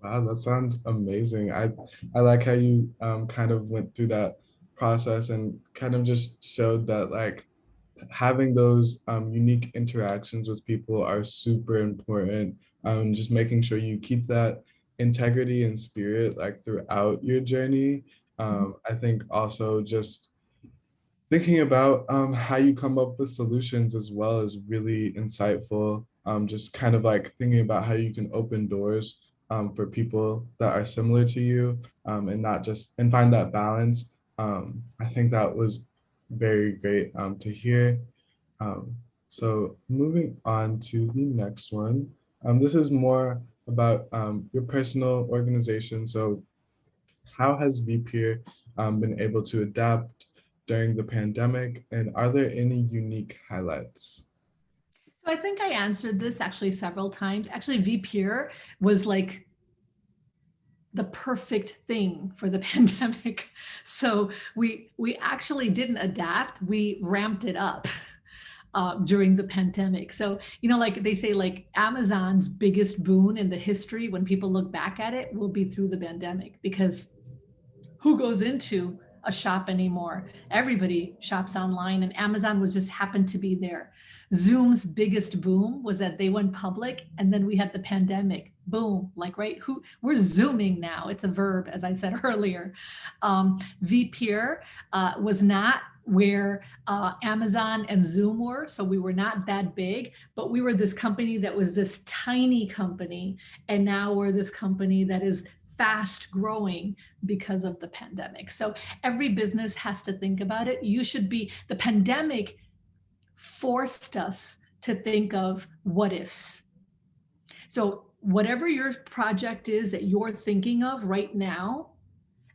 Wow, that sounds amazing. I like how you kind of went through that process and kind of just showed that like having those unique interactions with people are super important. Just making sure you keep that integrity and spirit like throughout your journey. I think also just thinking about how you come up with solutions as well is really insightful. Just kind of like thinking about how you can open doors for people that are similar to you and not just, and find that balance. I think that was very great to hear. So moving on to the next one. This is more about your personal organization. So how has vPeer been able to adapt during the pandemic, and are there any unique highlights? I think I answered this actually several times. Actually, vPeer was like the perfect thing for the pandemic. So we actually didn't adapt, we ramped it up during the pandemic. So, you know, like they say, like Amazon's biggest boon in the history when people look back at it will be through the pandemic, because who goes into a shop anymore? Everybody shops online, and Amazon was just happened to be there. Zoom's biggest boom was that they went public, and then we had the pandemic. Boom, like right, who we're zooming now. It's a verb, as I said earlier. vPeer was not where Amazon and Zoom were. So we were not that big, but we were this company that was this tiny company. And now we're this company that is fast growing because of the pandemic. So every business has to think about it. The pandemic forced us to think of what ifs. So whatever your project is that you're thinking of right now,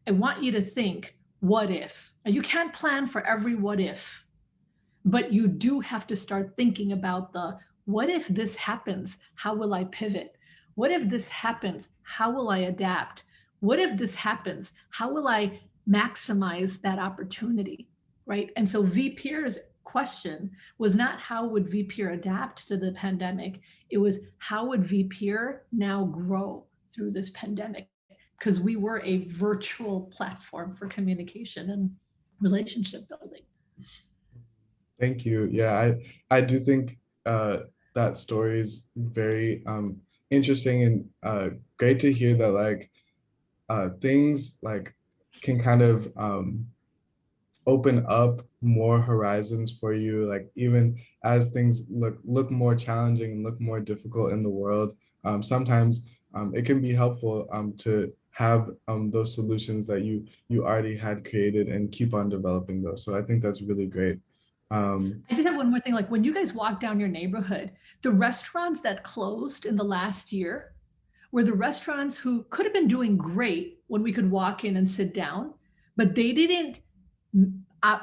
I want you to think, what if? Now, you can't plan for every what if, but you do have to start thinking about the what if this happens? How will I pivot? What if this happens? How will I adapt? What if this happens? How will I maximize that opportunity? Right. And so vPeer's question was not how would vPeer adapt to the pandemic? It was how would vPeer now grow through this pandemic? Because we were a virtual platform for communication and relationship building. Thank you. Yeah, I do think that story is very interesting and great to hear that like things like can kind of open up more horizons for you, like even as things look more challenging and look more difficult in the world. Sometimes it can be helpful to have those solutions that you already had created and keep on developing those. So I think that's really great. I just have one more thing. Like when you guys walk down your neighborhood, the restaurants that closed in the last year were the restaurants who could have been doing great when we could walk in and sit down, but they didn't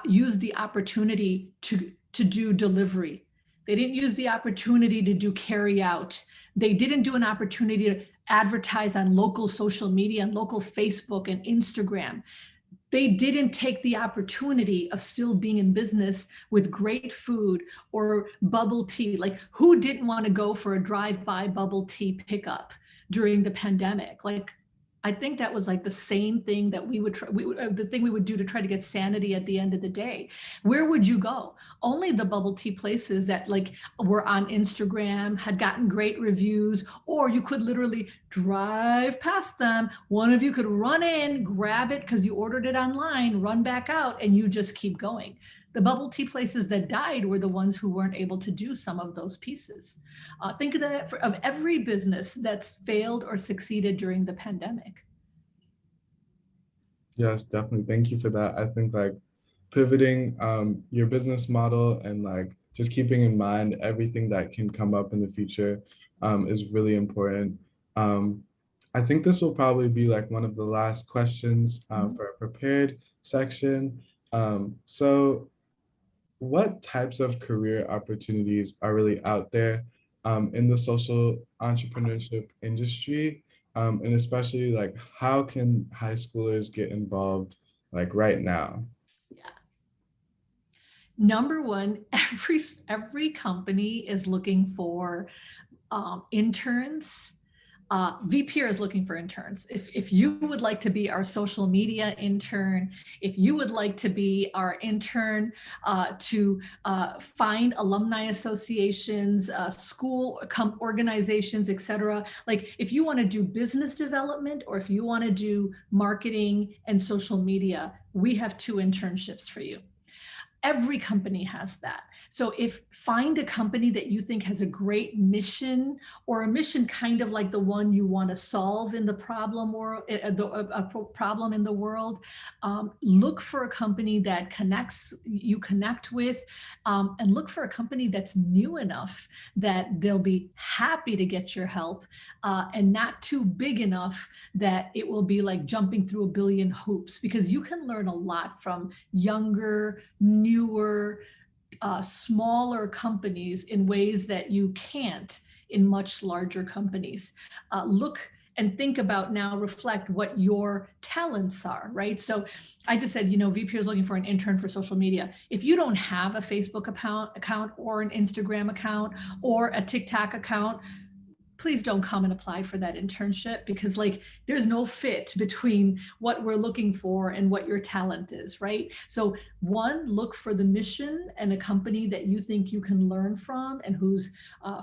use the opportunity to do delivery. They didn't use the opportunity to do carry out. They didn't do an opportunity to advertise on local social media and local Facebook and Instagram. They didn't take the opportunity of still being in business with great food or bubble tea. Like who didn't want to go for a drive-by bubble tea pickup during the pandemic? Like I think that was like the same thing that the thing we would do to try to get sanity at the end of the day. Where would you go? Only the bubble tea places that like were on Instagram, had gotten great reviews, or you could literally drive past them. One of you could run in, grab it because you ordered it online, run back out, and you just keep going. The bubble tea places that died were the ones who weren't able to do some of those pieces. Think of that of every business that's failed or succeeded during the pandemic. Yes, definitely. Thank you for that. I think like pivoting your business model and like just keeping in mind everything that can come up in the future is really important. I think this will probably be like one of the last questions for a prepared section. So what types of career opportunities are really out there in the social entrepreneurship industry? And especially like how can high schoolers get involved like right now? Yeah. Number one, every company is looking for interns. vPeer is looking for interns. If you would like to be our social media intern, if you would like to be our intern to find alumni associations, school organizations, etc. Like if you want to do business development or if you want to do marketing and social media, we have 2 internships for you. Every company has that. So if find a company that you think has a great mission or a mission kind of like the one you want to solve in the problem or a problem in the world, look for a company that you connect with, and look for a company that's new enough that they'll be happy to get your help, and not too big enough that it will be like jumping through a billion hoops, because you can learn a lot from younger, newer smaller companies in ways that you can't in much larger companies. Look and think about now, reflect what your talents are, right? So I just said, vPeer is looking for an intern for social media. If you don't have a Facebook account or an Instagram account or a TikTok account, please don't come and apply for that internship, because like there's no fit between what we're looking for and what your talent is, right? So one, look for the mission and a company that you think you can learn from and whose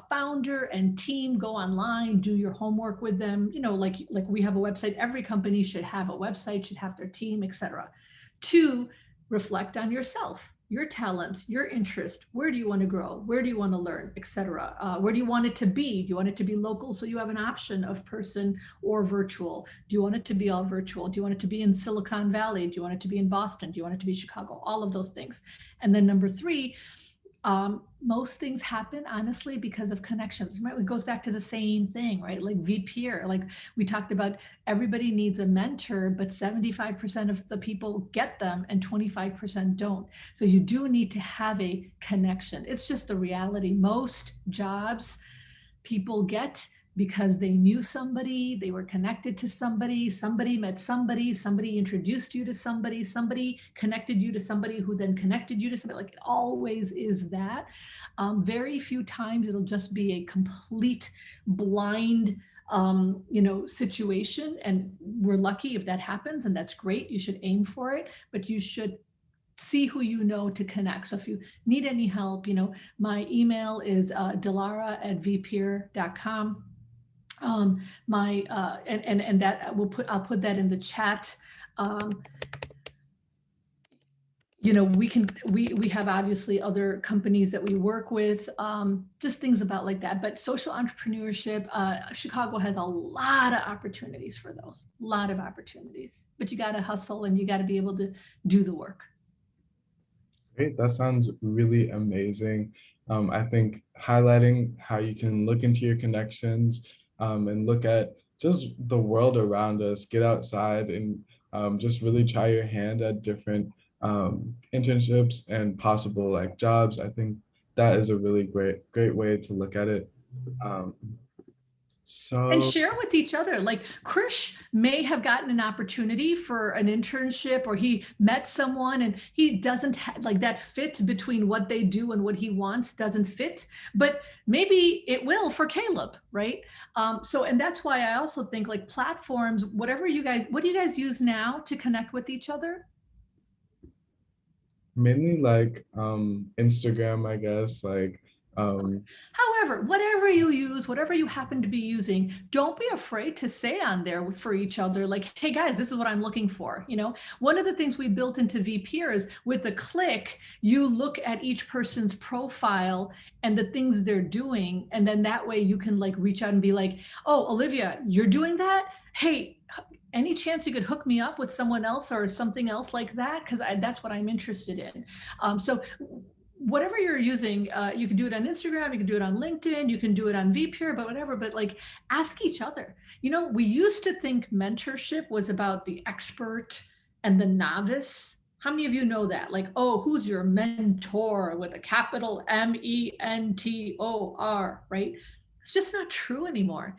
founder and team. Go online, do your homework with them. Like we have a website. Every company should have a website, should have their team, etc. Two, reflect on yourself, your talent, your interest. Where do you want to grow? Where do you want to learn, etc. Where do you want it to be? Do you want it to be local, so you have an option of person or virtual? Do you want it to be all virtual? Do you want it to be in Silicon Valley? Do you want it to be in Boston? Do you want it to be Chicago? All of those things. And then number three, most things happen honestly because of connections, right? It goes back to the same thing, right? Like vPeer, like we talked about, everybody needs a mentor, but 75% of the people get them and 25% don't. So you do need to have a connection. It's just the reality. Most jobs people get because they knew somebody, they were connected to somebody, somebody met somebody, somebody introduced you to somebody, somebody connected you to somebody who then connected you to somebody. Like it always is that. Very few times it'll just be a complete blind situation. And we're lucky if that happens, and that's great. You should aim for it, but you should see who you know to connect. So if you need any help, my email is dilara@vpeer.com. And that I'll put that in the chat. We have obviously other companies that we work with, just things about like that. But social entrepreneurship, Chicago has a lot of opportunities for those, a lot of opportunities, but you got to hustle and you got to be able to do the work. Great, that sounds really amazing. I think highlighting how you can look into your connections and look at just the world around us, get outside and just really try your hand at different internships and possible like jobs. I think that is a really great way to look at it. Um, And so share with each other. Like Krish may have gotten an opportunity for an internship, or he met someone and he doesn't like that fit between what they do and what he wants doesn't fit, but maybe it will for Caleb, right? And that's why I also think like platforms, what do you guys use now to connect with each other? mainly like Instagram, I guess, like However, whatever you use, whatever you happen to be using, don't be afraid to say on there for each other, like, hey guys, this is what I'm looking for. One of the things we built into vPeer is with a click, you look at each person's profile and the things they're doing. And then that way you can like reach out and be like, oh, Olivia, you're doing that? Hey, any chance you could hook me up with someone else or something else like that? Because that's what I'm interested in. So whatever you're using, you can do it on Instagram, you can do it on LinkedIn, you can do it on vPeer, but whatever, but like ask each other. We used to think mentorship was about the expert and the novice. How many of you know that? Like, oh, who's your mentor with a capital MENTOR, right? It's just not true anymore.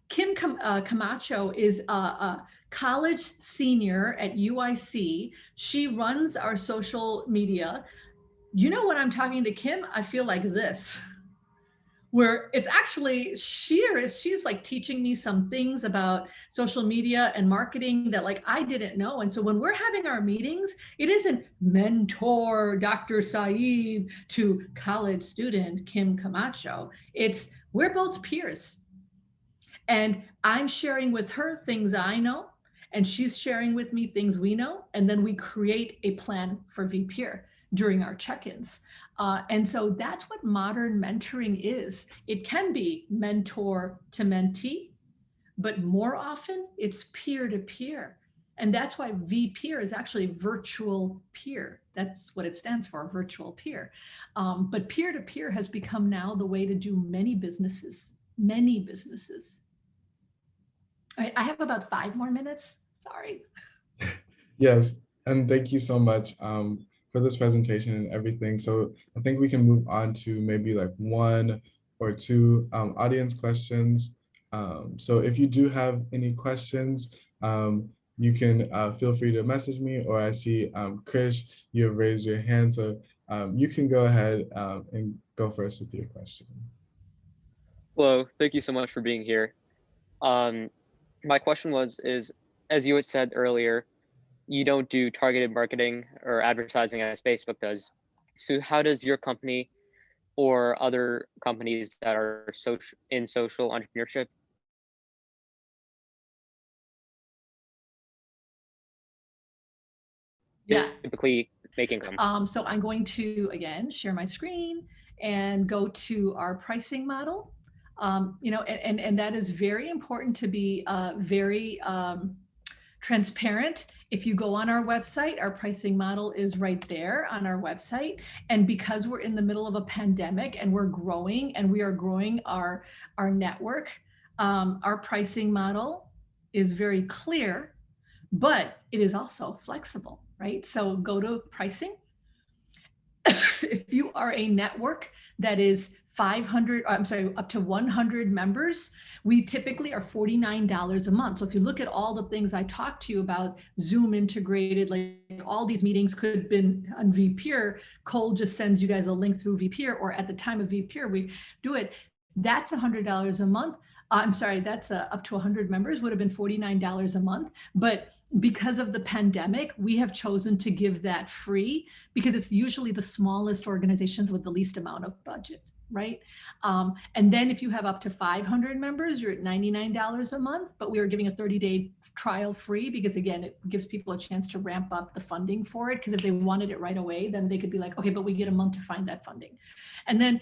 Kim Camacho is a college senior at UIC. She runs our social media. When I'm talking to Kim, I feel like this, where it's actually she's like teaching me some things about social media and marketing that like I didn't know. And so when we're having our meetings, it isn't mentor Dr. Sayeed to college student Kim Camacho. It's we're both peers. And I'm sharing with her things I know, and she's sharing with me things we know. And then we create a plan for vPeer during our check-ins. And so that's what modern mentoring is. It can be mentor to mentee, but more often it's peer-to-peer. And that's why vPeer is actually virtual peer. That's what it stands for, virtual peer. But peer-to-peer has become now the way to do many businesses, many businesses. I have about 5 more minutes. Sorry. yes, and thank you so much for this presentation and everything. So I think we can move on to maybe like one or two audience questions. So if you do have any questions, you can feel free to message me, or I see Krish, you have raised your hand. So you can go ahead and go first with your question. Hello, thank you so much for being here. Um, my question is, as you had said earlier, you don't do targeted marketing or advertising as Facebook does. So how does your company or other companies that are in social entrepreneurship Yeah. typically make income? So I'm going to, again, share my screen and go to our pricing model. And that is very important to be very transparent. If you go on our website, our pricing model is right there on our website. And because we're in the middle of a pandemic and we're growing and we are growing our network, our pricing model is very clear, but it is also flexible, right? So go to pricing. If you are a network that is 500, I'm sorry, up to 100 members, we typically are $49 a month. So if you look at all the things I talked to you about, Zoom integrated, like all these meetings could have been on vPeer. Cole just sends you guys a link through vPeer, or at the time of vPeer, we do it. That's $100 a month. I'm sorry, that's up to 100 members would have been $49 a month. But because of the pandemic, we have chosen to give that free because it's usually the smallest organizations with the least amount of budget, right? And then if you have up to 500 members, you're at $99 a month, but we are giving a 30-day trial free because, again, it gives people a chance to ramp up the funding for it, because if they wanted it right away, then they could be like, okay, but we get a month to find that funding. And then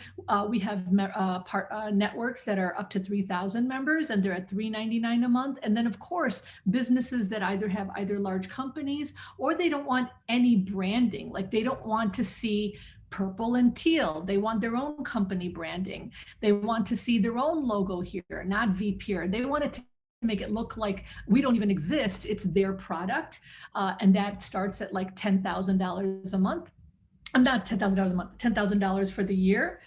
we have networks that are up to 3,000 members, and they're at $3.99 a month. And then, of course, businesses that either have large companies or they don't want any branding, like they don't want to see purple and teal. They want their own company branding. They want to see their own logo here, not vPeer. They want it to make it look like we don't even exist. It's their product. And that starts at like $10,000 a month. I'm not $10,000 a month, $10,000 for the year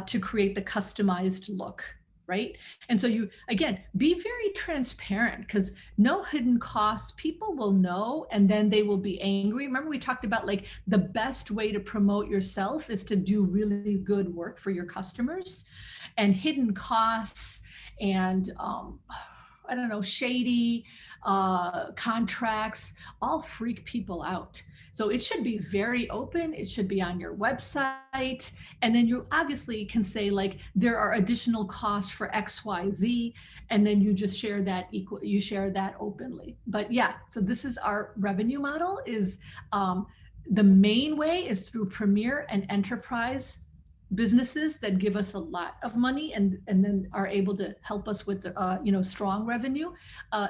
to create the customized look, right? And so you, again, be very transparent, because no hidden costs. People will know and then they will be angry. Remember, we talked about like the best way to promote yourself is to do really good work for your customers, and hidden costs and I don't know, shady contracts all freak people out. So it should be very open. It should be on your website. And then you obviously can say like, there are additional costs for XYZ. And then you just share that you share that openly. But yeah, so this is our revenue model is the main way is through Premier and Enterprise businesses that give us a lot of money and then are able to help us with strong revenue.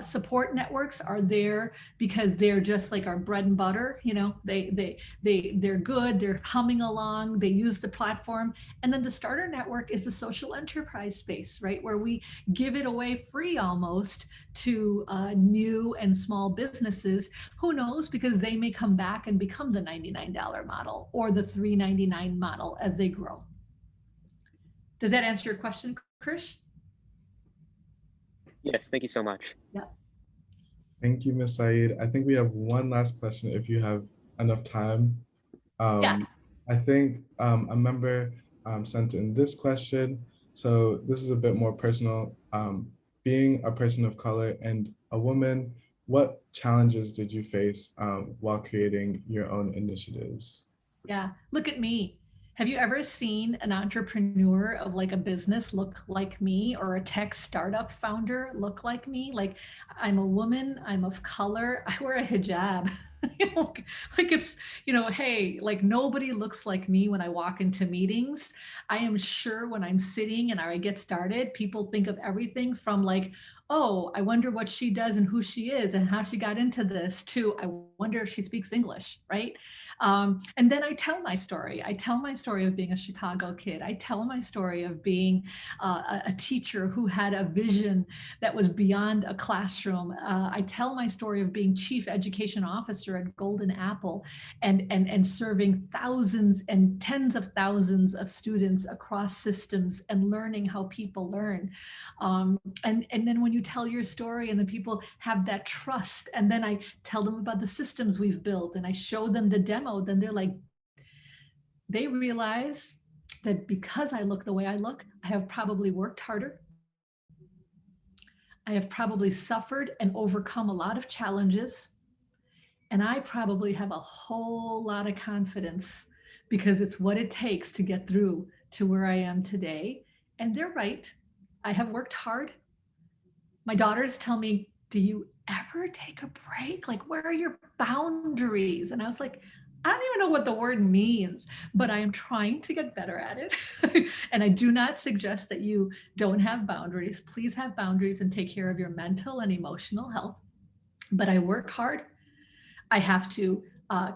Support networks are there because they're just like our bread and butter. They're good, they're humming along, they use the platform. And then the starter network is the social enterprise space, right, where we give it away free almost to new and small businesses. Who knows, because they may come back and become the $99 model or the $3.99 model as they grow. Does that answer your question, Krish? Yes, thank you so much. Yeah. Thank you, Ms. Saeed. I think we have one last question if you have enough time. Yeah. I think a member sent in this question. So this is a bit more personal. Being a person of color and a woman, what challenges did you face while creating your own initiatives? Yeah, look at me. Have you ever seen an entrepreneur of like a business look like me, or a tech startup founder look like me? Like, I'm a woman, I'm of color, I wear a hijab. like it's, hey, like nobody looks like me when I walk into meetings. I am sure when I'm sitting and I get started, people think of everything from like, oh, I wonder what she does and who she is and how she got into this, to I wonder if she speaks English, right? And then I tell my story. I tell my story of being a Chicago kid. I tell my story of being a teacher who had a vision that was beyond a classroom. I tell my story of being chief education officer or at Golden Apple and serving thousands and tens of thousands of students across systems and learning how people learn. And then when you tell your story and the people have that trust, and then I tell them about the systems we've built and I show them the demo, then they're like, they realize that because I look the way I look, I have probably worked harder. I have probably suffered and overcome a lot of challenges. And I probably have a whole lot of confidence because it's what it takes to get through to where I am today. And they're right. I have worked hard. My daughters tell me, do you ever take a break? Like, where are your boundaries? And I was like, I don't even know what the word means, but I am trying to get better at it. And I do not suggest that you don't have boundaries. Please have boundaries and take care of your mental and emotional health. But I work hard. I have to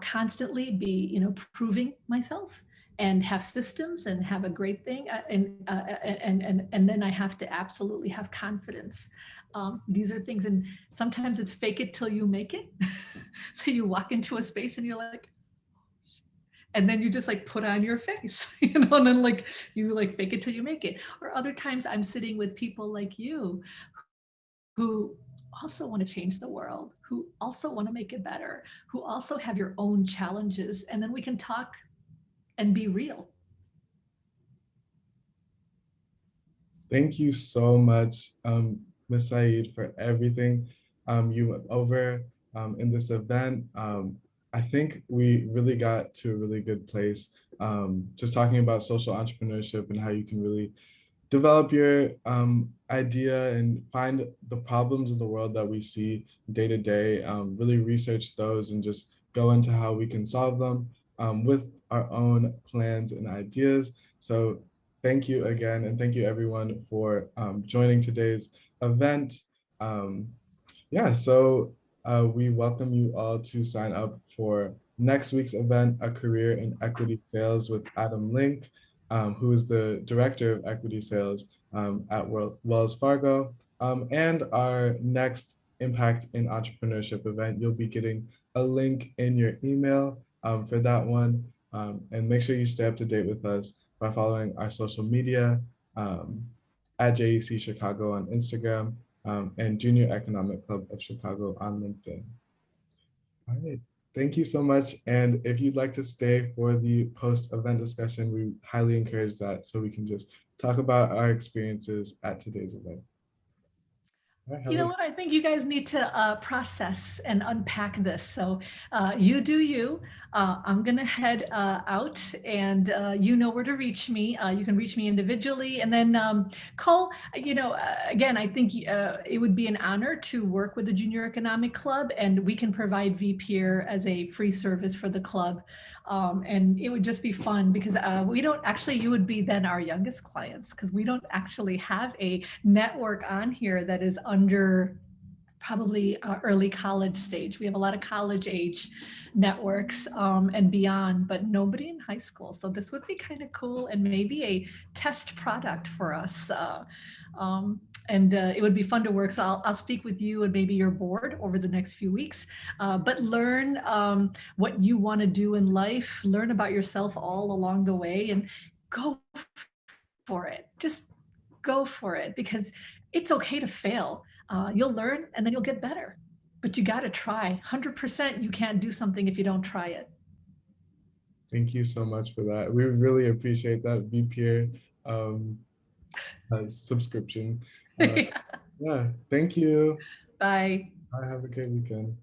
constantly be, proving myself and have systems and have a great thing. And then I have to absolutely have confidence. These are things, and sometimes it's fake it till you make it. So you walk into a space and you're like, and then you just like put on your face, and then like you like fake it till you make it. Or other times I'm sitting with people like you who also want to change the world, who also want to make it better, who also have your own challenges, and then we can talk and be real. Thank you so much, Ms. Saeed, for everything you went over in this event. I think we really got to a really good place just talking about social entrepreneurship and how you can really develop your idea and find the problems in the world that we see day to day, really research those and just go into how we can solve them with our own plans and ideas. So thank you again, and thank you everyone for joining today's event. Um, yeah, so we welcome you all to sign up for next week's event, A Career in Equity Sales with Adam Link, who is the Director of Equity Sales at Wells Fargo. And our next Impact in Entrepreneurship event, you'll be getting a link in your email for that one. And make sure you stay up to date with us by following our social media at JEC Chicago on Instagram, and Junior Economic Club of Chicago on LinkedIn. All right, thank you so much. And if you'd like to stay for the post-event discussion, we highly encourage that so we can just talk about our experiences at today's event. You know what? I think you guys need to process and unpack this. So you do you. I'm going to head out, and you know where to reach me. You can reach me individually. And then Cole, again, I think it would be an honor to work with the Junior Economic Club, and we can provide vPeer as a free service for the club. And it would just be fun because we don't actually, you would be then our youngest clients, because we don't actually have a network on here that is under probably early college stage. We have a lot of college age networks and beyond, but nobody in high school. So this would be kind of cool and maybe a test product for us. And it would be fun to work. So I'll speak with you and maybe your board over the next few weeks, but learn what you want to do in life, learn about yourself all along the way, and go for it. Just go for it, because it's okay to fail. You'll learn and then you'll get better, but you got to try. 100% you can't do something if you don't try it. Thank you so much for that. We really appreciate that vPeer subscription. Yeah, thank you. Bye. Bye, have a great weekend.